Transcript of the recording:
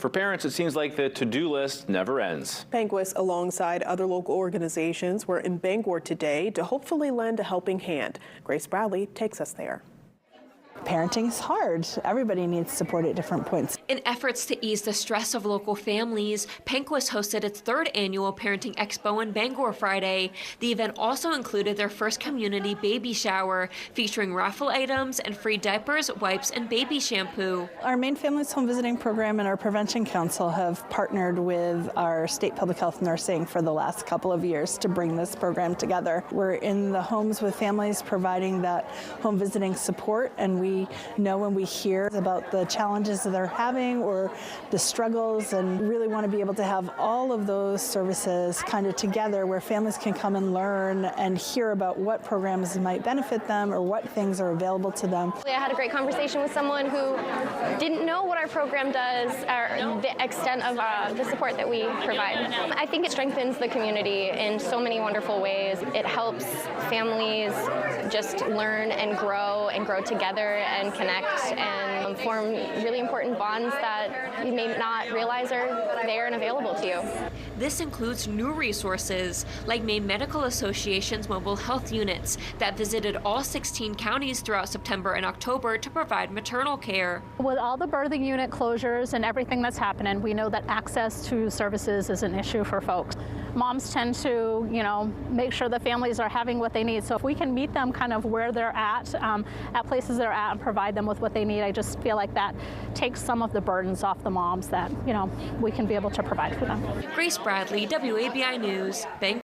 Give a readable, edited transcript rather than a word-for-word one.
For parents, it seems like the to-do list never ends. Penquis, alongside other local organizations, were in Bangor today to hopefully lend a helping hand. Grace Bradley takes us there. Parenting is hard. Everybody needs support at different points. In efforts to ease the stress of local families, Penquis hosted its third annual Parenting Expo in Bangor Friday. The event also included their first community baby shower, featuring raffle items and free diapers, wipes, and baby shampoo. Our Maine Families Home Visiting Program and our Prevention Council have partnered with our state public health nursing for the last couple of years to bring this program together. We're in the homes with families providing that home visiting support, and we know when we hear about the challenges that they're having or the struggles, and really want to be able to have all of those services kind of together where families can come and learn and hear about what programs might benefit them or what things are available to them. I had a great conversation with someone who didn't know what our program does or the extent of the support that we provide. I think it strengthens the community in so many wonderful ways. It helps families just learn and grow together and connect and form really important bonds that you may not realize are there and available to you. This includes new resources like Maine Medical Association's mobile health units that visited all 16 counties throughout September and October to provide maternal care. With all the birthing unit closures and everything that's happening, we know that access to services is an issue for folks. Moms tend to, make sure the families are having what they need. So if we can meet them kind of where they're at places they're at, and provide them with what they need, I just feel like that takes some of the burdens off the moms that, we can be able to provide for them. Grace Bradley, WABI News, Bangor.